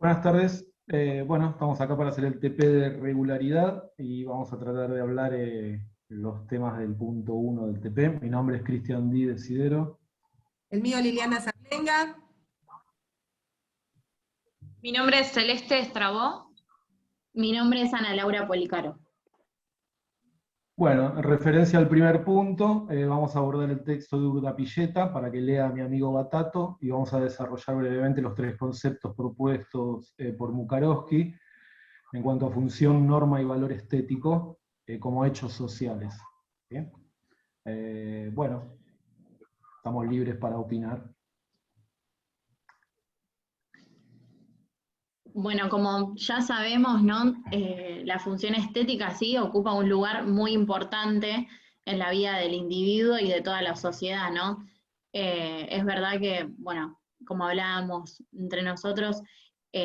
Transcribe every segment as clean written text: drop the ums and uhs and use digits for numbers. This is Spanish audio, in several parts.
Buenas tardes. Bueno, estamos acá para hacer el TP de regularidad y vamos a tratar de hablar los temas del punto 1 del TP. Mi nombre es Cristian Di Desidero. El mío, Liliana Zarlenga. Mi nombre es Celeste Estrabó. Mi nombre es Ana Laura Policaro. Bueno, en referencia al primer punto, vamos a abordar el texto de Urdapilleta para que lea mi amigo Batato y vamos a desarrollar brevemente los tres conceptos propuestos por Mukarovsky en cuanto a función, norma y valor estético como hechos sociales. ¿Bien? Bueno, estamos libres para opinar. Bueno, como ya sabemos, ¿no? La función estética sí ocupa un lugar muy importante en la vida del individuo y de toda la sociedad, ¿no? Es verdad que, bueno, como hablábamos entre nosotros,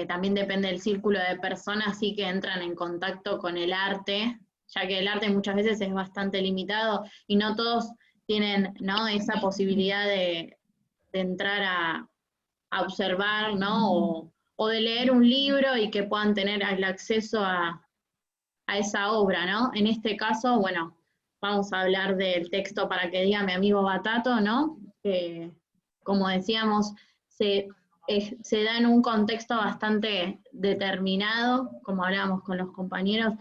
también depende del círculo de personas sí que entran en contacto con el arte, ya que el arte muchas veces es bastante limitado y no todos tienen, ¿no? Esa posibilidad de entrar a observar, ¿no? O de leer un libro y que puedan tener el acceso a esa obra, ¿no? En este caso, bueno, vamos a hablar del texto para que diga mi amigo Batato, ¿no? Que, como decíamos, se da en un contexto bastante determinado, como hablábamos con los compañeros,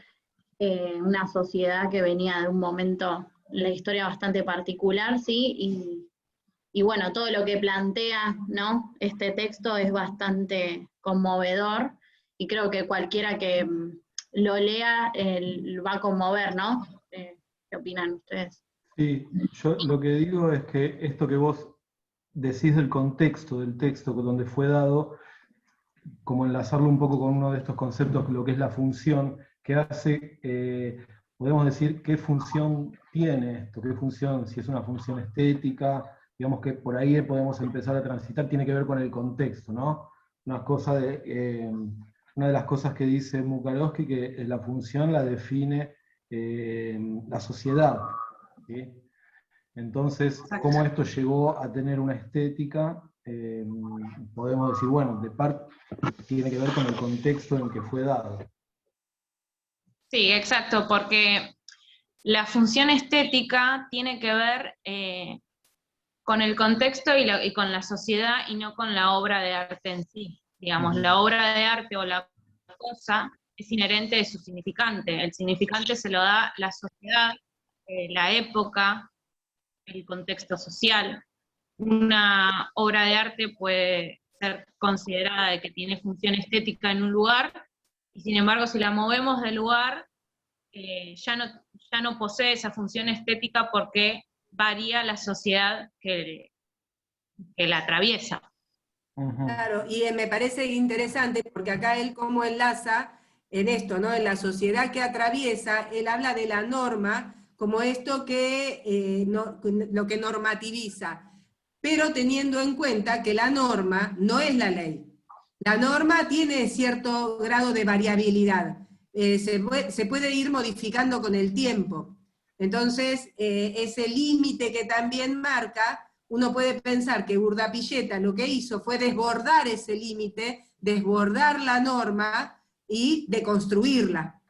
una sociedad que venía de un momento, la historia bastante particular, ¿sí? Y bueno, todo lo que plantea, ¿no? Este texto es bastante conmovedor y creo que cualquiera que lo lea va a conmover, ¿no? ¿Qué opinan ustedes? Sí, yo lo que digo es que esto que vos decís del contexto del texto donde fue dado, como enlazarlo un poco con uno de estos conceptos, lo que es la función, que hace, podemos decir, qué función tiene esto, qué función, si es una función estética, digamos que por ahí podemos empezar a transitar, tiene que ver con el contexto, ¿no? Una de las cosas que dice Mukarovsky, que la función la define la sociedad, ¿sí? Entonces, cómo esto llegó a tener una estética, podemos decir, bueno, de parte tiene que ver con el contexto en que fue dado. Sí, exacto, porque la función estética tiene que ver con el contexto y con la sociedad y no con la obra de arte en sí. Digamos, la obra de arte o la cosa es inherente de su significante. El significante se lo da la sociedad, la época, el contexto social. Una obra de arte puede ser considerada de que tiene función estética en un lugar, y sin embargo si la movemos del lugar, ya no posee esa función estética porque varía la sociedad que la atraviesa. Claro, y me parece interesante porque acá él como enlaza en esto, ¿no? En la sociedad que atraviesa, él habla de la norma como esto que lo que normativiza, pero teniendo en cuenta que la norma no es la ley. La norma tiene cierto grado de variabilidad, se puede ir modificando con el tiempo. Entonces, ese límite que también marca, uno puede pensar que Urdapilleta lo que hizo fue desbordar ese límite, desbordar la norma y deconstruirla.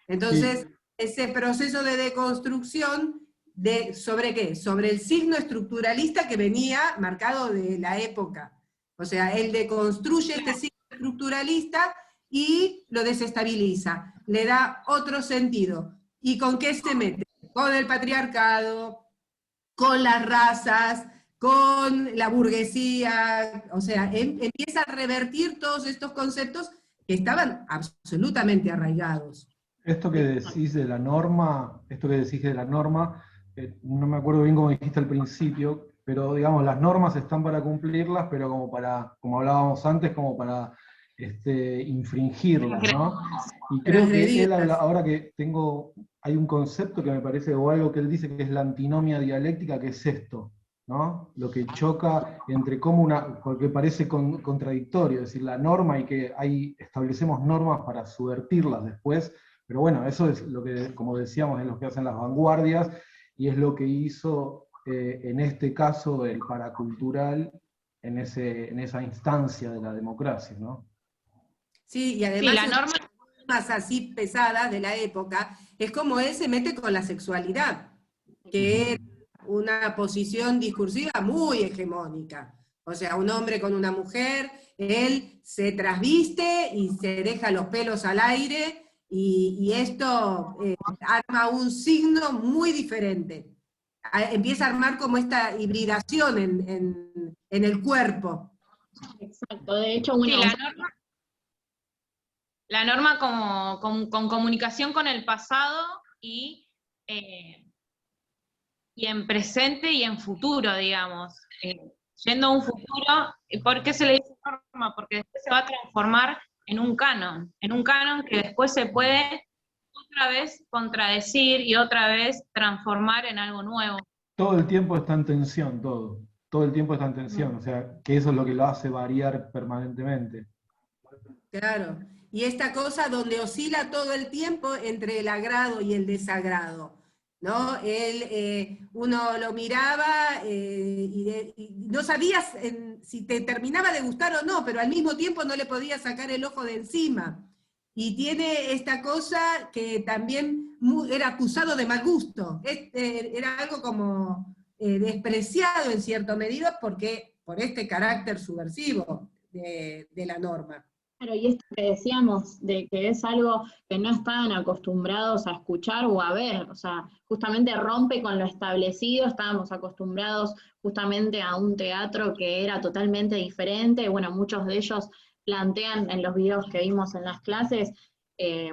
Entonces, sí, ese proceso de deconstrucción, ¿sobre qué? Sobre el signo estructuralista que venía marcado de la época. O sea, él deconstruye este signo estructuralista y lo desestabiliza, le da otro sentido. ¿Y con qué se mete? Con el patriarcado, con las razas, con la burguesía, o sea, empieza a revertir todos estos conceptos que estaban absolutamente arraigados. Esto que decís de la norma, no me acuerdo bien cómo dijiste al principio, pero digamos, las normas están para cumplirlas, pero como hablábamos antes, como para infringirlas, ¿no? Y creo que él habla, ahora que hay un concepto que me parece, o algo que él dice que es la antinomia dialéctica, que es esto, ¿no? Lo que choca entre porque parece contradictorio, es decir, la norma y que establecemos normas para subvertirlas después, pero bueno, eso es lo que, como decíamos, es lo que hacen las vanguardias, y es lo que hizo en este caso el paracultural en esa instancia de la democracia, ¿no? Sí, y además las normas así pesadas de la época, es como él se mete con la sexualidad, que era una posición discursiva muy hegemónica. O sea, un hombre con una mujer, él se trasviste y se deja los pelos al aire, y esto arma un signo muy diferente. Empieza a armar como esta hibridación en el cuerpo. Exacto, de hecho, bueno, sí, la norma con comunicación con el pasado y en presente y en futuro, digamos. Yendo a un futuro, ¿por qué se le dice norma? Porque después se va a transformar en un canon que después se puede otra vez contradecir y otra vez transformar en algo nuevo. Todo el tiempo está en tensión, todo el tiempo está en tensión, o sea, que eso es lo que lo hace variar permanentemente. Claro, y esta cosa donde oscila todo el tiempo entre el agrado y el desagrado, ¿no? Él, uno lo miraba y no sabías si te terminaba de gustar o no, pero al mismo tiempo no le podías sacar el ojo de encima. Y tiene esta cosa que también era acusado de mal gusto, era algo como despreciado en cierta medida por este carácter subversivo de la norma. Claro, y esto que decíamos, de que es algo que no estaban acostumbrados a escuchar o a ver, o sea, justamente rompe con lo establecido, estábamos acostumbrados justamente a un teatro que era totalmente diferente, bueno, muchos de ellos plantean en los videos que vimos en las clases,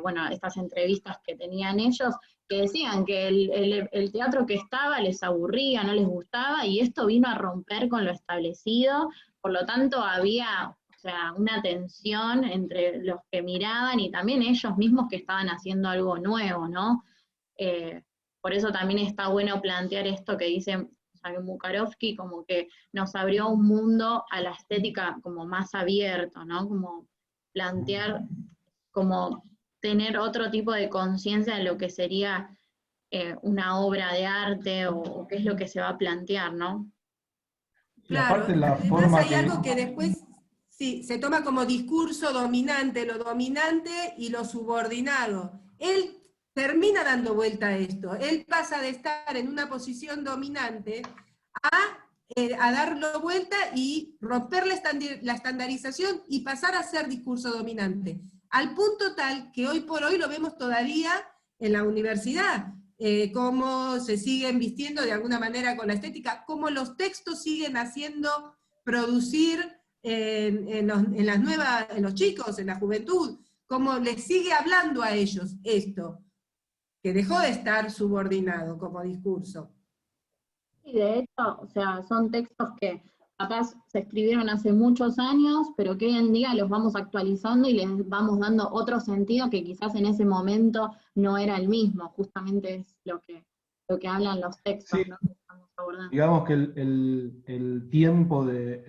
bueno, estas entrevistas que tenían ellos, que decían que el teatro que estaba les aburría, no les gustaba, y esto vino a romper con lo establecido, por lo tanto había... O sea, una tensión entre los que miraban y también ellos mismos que estaban haciendo algo nuevo, ¿no? Por eso también está bueno plantear esto que dice Mukarovsky, como que nos abrió un mundo a la estética como más abierto, ¿no? Como plantear, como tener otro tipo de conciencia de lo que sería una obra de arte o qué es lo que se va a plantear, ¿no? Claro, aparte la además forma hay que... algo que después sí, se toma como discurso dominante, lo dominante y lo subordinado. Él termina dando vuelta a esto, él pasa de estar en una posición dominante a darlo vuelta y romper la estandarización y pasar a ser discurso dominante, al punto tal que hoy por hoy lo vemos todavía en la universidad. Cómo se siguen vistiendo de alguna manera con la estética, cómo los textos siguen haciendo producir en los chicos, en la juventud, cómo les sigue hablando a ellos esto, que dejó de estar subordinado como discurso. Y de hecho, o sea, son textos que capaz se escribieron hace muchos años, pero que hoy en día los vamos actualizando y les vamos dando otro sentido que quizás en ese momento no era el mismo, justamente es lo que hablan los textos, sí, ¿no? Que estamos abordando. digamos que el tiempo de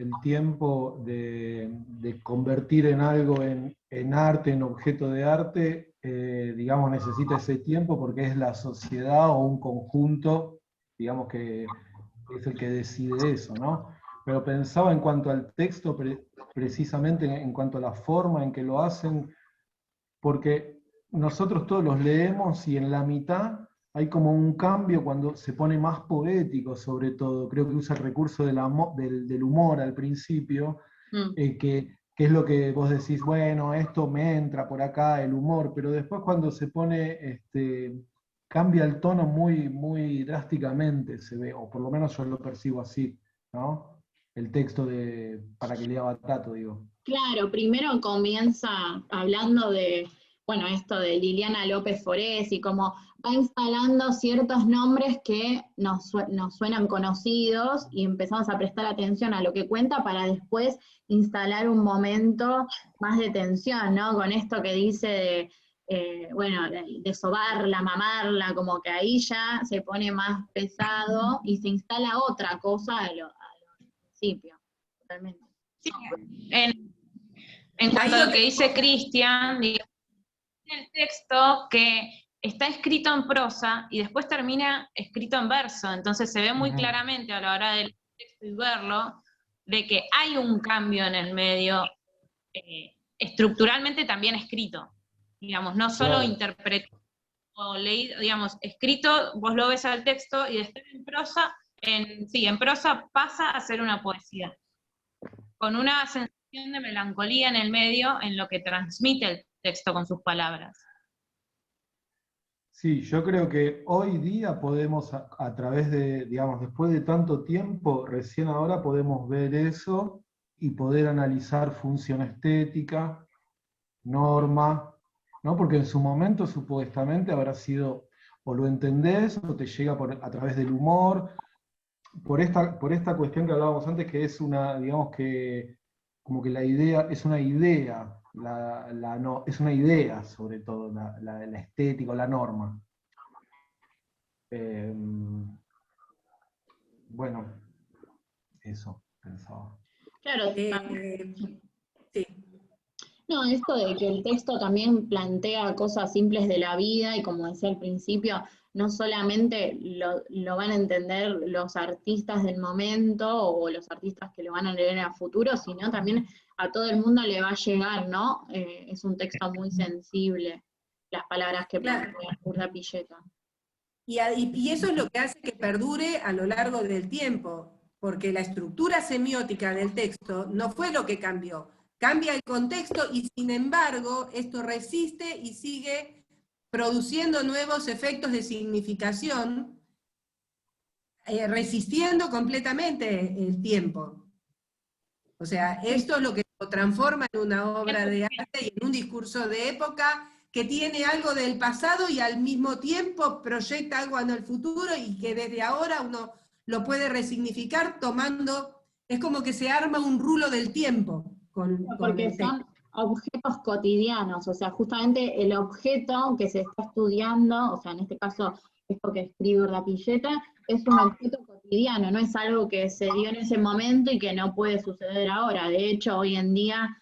convertir en algo en arte, en objeto de arte, digamos, necesita ese tiempo porque es la sociedad o un conjunto, digamos, que es el que decide eso, ¿no? Pero pensaba en cuanto al texto, precisamente en cuanto a la forma en que lo hacen, porque nosotros todos los leemos y en la mitad hay como un cambio cuando se pone más poético, sobre todo. Creo que usa el recurso del humor al principio, que es lo que vos decís, bueno, esto me entra por acá, el humor, pero después cuando se pone, cambia el tono muy, muy drásticamente, se ve, o por lo menos yo lo percibo así, ¿no? El texto para que lea Batato, digo. Claro, primero comienza hablando de, bueno, esto de Liliana López Forés y cómo va instalando ciertos nombres que nos suenan conocidos y empezamos a prestar atención a lo que cuenta para después instalar un momento más de tensión, ¿no? Con esto que dice bueno, de sobarla, mamarla, como que ahí ya se pone más pesado y se instala otra cosa a los principios, totalmente. Sí, en cuanto a lo que dice Cristian, el texto que está escrito en prosa y después termina escrito en verso, entonces se ve muy claramente a la hora del texto y verlo, de que hay un cambio en el medio estructuralmente también escrito, digamos, no solo Claro. interpretado o leído, digamos, escrito, vos lo ves al texto y después en prosa, en prosa pasa a ser una poesía, con una sensación de melancolía en el medio en lo que transmite el texto con sus palabras. Sí, yo creo que hoy día podemos, a través de, digamos, después de tanto tiempo, recién ahora podemos ver eso y poder analizar función estética, norma, ¿no? Porque en su momento supuestamente habrá sido, o lo entendés, o te llega a través del humor, por esta cuestión que hablábamos antes, que es una, digamos que, como que la idea, es una idea, no, es una idea sobre todo, la estética, la norma. Eh, bueno, eso pensaba. Claro, Sí. no, esto de que el texto también plantea cosas simples de la vida y como decía al principio, no solamente lo van a entender los artistas del momento o los artistas que lo van a leer en el futuro, sino también a todo el mundo le va a llegar, ¿no? Es un texto muy sensible, las palabras que Claro. plantea Urdapilleta. Y eso es lo que hace que perdure a lo largo del tiempo, porque la estructura semiótica del texto no fue lo que cambió. Cambia el contexto y sin embargo esto resiste y sigue produciendo nuevos efectos de significación, resistiendo completamente el tiempo. O sea, esto es lo que lo transforma en una obra de arte y en un discurso de época que tiene algo del pasado y al mismo tiempo proyecta algo en el futuro y que desde ahora uno lo puede resignificar tomando, es como que se arma un rulo del tiempo con Porque el texto. son objetos cotidianos, o sea, justamente el objeto que se está estudiando, o sea, en este caso, esto que escribe Urdapilleta, es un objeto cotidiano, no es algo que se dio en ese momento y que no puede suceder ahora. De hecho, hoy en día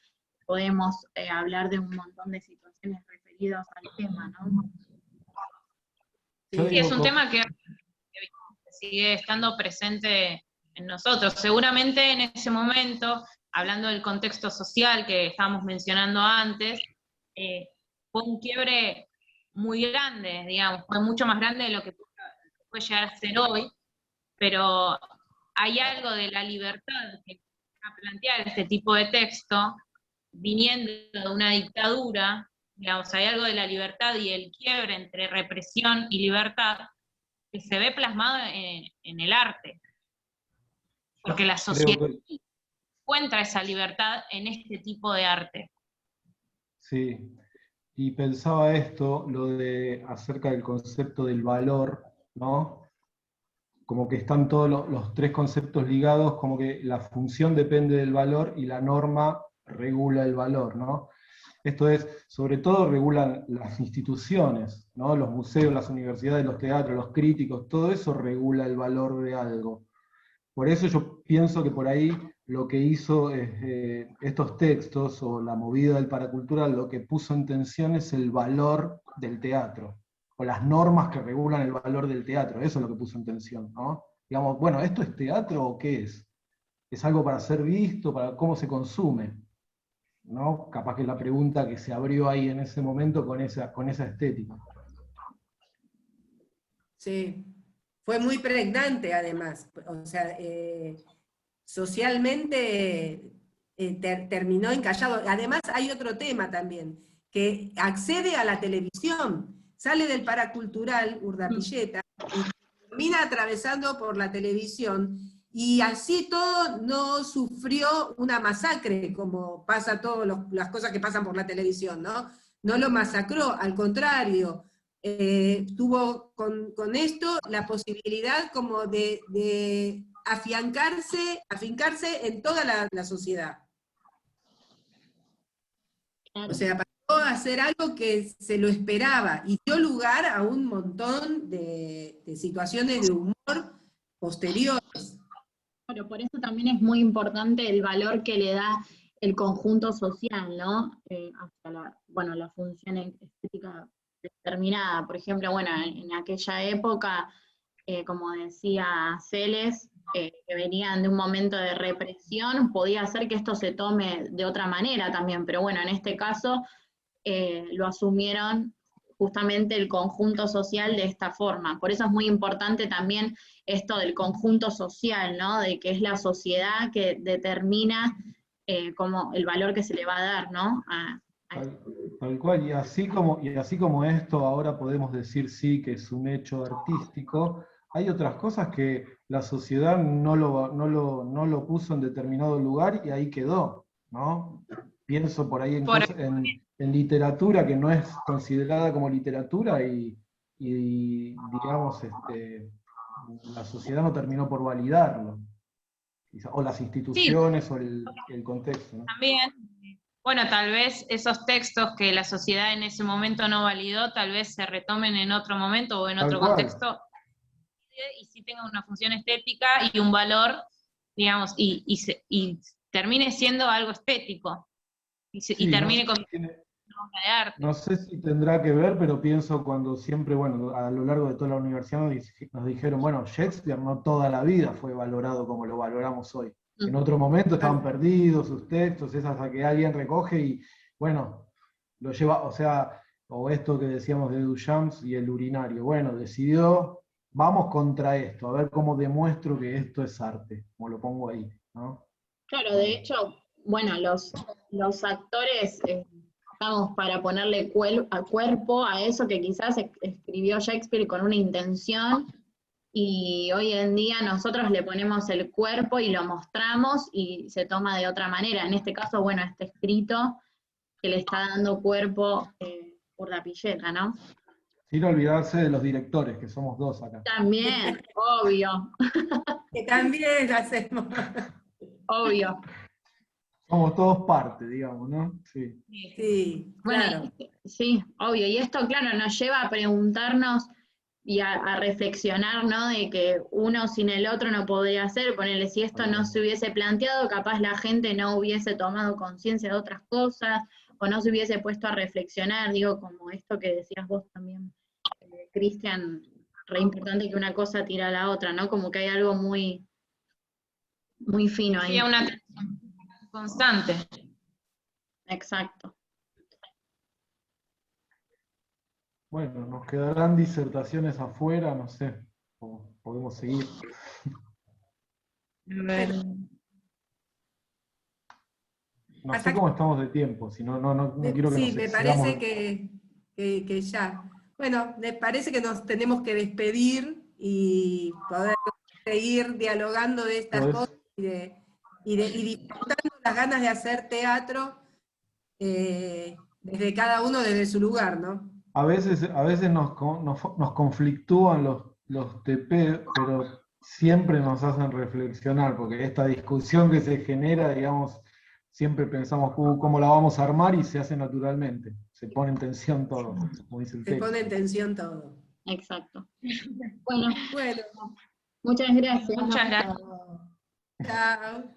podemos hablar de un montón de situaciones referidas al tema, ¿no? Yo Sí, es digo, un tema que sigue estando presente en nosotros. Seguramente en ese momento, hablando del contexto social que estábamos mencionando antes, fue un quiebre muy grande, digamos, fue mucho más grande de lo que puede llegar a ser hoy, pero hay algo de la libertad que va a plantear este tipo de texto, viniendo de una dictadura, digamos, hay algo de la libertad y el quiebre entre represión y libertad que se ve plasmado en el arte, porque la sociedad creo que encuentra esa libertad en este tipo de arte. sí. Y pensaba esto, lo de acerca del concepto del valor, ¿no? Como que están todos los tres conceptos ligados, como que la función depende del valor y la norma regula el valor, ¿no? Esto es, sobre todo regulan las instituciones, ¿no? Los museos, las universidades, los teatros, los críticos, todo eso regula el valor de algo. Por eso yo pienso que por ahí lo que hizo estos textos o la movida del paracultural, lo que puso en tensión es el valor del teatro, o las normas que regulan el valor del teatro, eso es lo que puso en tensión, ¿no? Digamos, bueno, ¿esto es teatro o qué es? ¿Es algo para ser visto, para cómo se consume? ¿No? Capaz que la pregunta que se abrió ahí en ese momento con esa estética. Sí, fue muy pregnante además, o sea, socialmente terminó encallado. Además hay otro tema también, que accede a la televisión, sale del paracultural Urdapilleta y termina atravesando por la televisión y así todo no sufrió una masacre como pasa todas las cosas que pasan por la televisión, ¿no? No lo masacró, al contrario, tuvo con esto la posibilidad como de afincarse en toda la sociedad. Claro. O sea, pasó a hacer algo que se lo esperaba y dio lugar a un montón de situaciones de humor posteriores. Bueno, por eso también es muy importante el valor que le da el conjunto social, ¿no? Hasta la función estética determinada. Por ejemplo, bueno, en aquella época, como decía Celes, que venían de un momento de represión, podía ser que esto se tome de otra manera también, pero bueno, en este caso lo asumieron justamente el conjunto social de esta forma. Por eso es muy importante también esto del conjunto social, ¿no? De que es la sociedad que determina como el valor que se le va a dar, ¿no? Tal cual, y así como esto ahora podemos decir sí que es un hecho artístico, hay otras cosas que la sociedad no lo puso en determinado lugar y ahí quedó, ¿no? Pienso por ahí en literatura que no es considerada como literatura y digamos, la sociedad no terminó por validarlo, o las instituciones, Sí, o el contexto, ¿no? también. Bueno, tal vez esos textos que la sociedad en ese momento no validó, tal vez se retomen en otro momento o en Tal otro cual. contexto, y sí tengan una función estética y un valor, digamos, y termine siendo algo estético, y Sí, termine con una obra de arte. no sé si tendrá que ver, pero pienso cuando siempre, bueno, a lo largo de toda la universidad nos dijeron, bueno, Shakespeare no toda la vida fue valorado como lo valoramos hoy. En otro momento estaban perdidos sus textos, es hasta que alguien recoge y, bueno, lo lleva, o sea, o esto que decíamos de Duchamp y el urinario, bueno, decidió, vamos contra esto, a ver cómo demuestro que esto es arte, como lo pongo ahí, ¿no? Claro, de hecho, bueno, los actores estamos para ponerle cuerpo a eso que quizás escribió Shakespeare con una intención, y hoy en día nosotros le ponemos el cuerpo y lo mostramos y se toma de otra manera. En este caso, bueno, este escrito que le está dando cuerpo Urdapilleta, ¿no? Sin olvidarse de los directores, que somos dos acá. También, obvio, Que también hacemos. obvio. Somos todos parte, digamos, ¿no? Sí. Sí, claro. Bueno, sí, obvio. Y esto, claro, nos lleva a preguntarnos y a reflexionar, ¿no? De que uno sin el otro no podría hacer, ponerle, si esto no se hubiese planteado, capaz la gente no hubiese tomado conciencia de otras cosas, o no se hubiese puesto a reflexionar, digo, como esto que decías vos también, Cristian, re importante que una cosa tira a la otra, ¿no? Como que hay algo muy, muy fino ahí. Sí, una constante. Exacto. Bueno, nos quedarán disertaciones afuera, no sé, podemos seguir. No sé cómo estamos de tiempo, si no quiero que nos Sí, me excedamos. parece que ya. Bueno, me parece que nos tenemos que despedir y poder seguir dialogando de estas cosas y disfrutando las ganas de hacer teatro desde cada uno desde su lugar, ¿no? A veces nos conflictúan los TP, pero siempre nos hacen reflexionar, porque esta discusión que se genera, digamos, siempre pensamos cómo la vamos a armar y se hace naturalmente. Se pone en tensión todo, como dice el Se texto. pone en tensión todo. Exacto. Bueno, Bueno, muchas gracias. Muchas gracias. chao.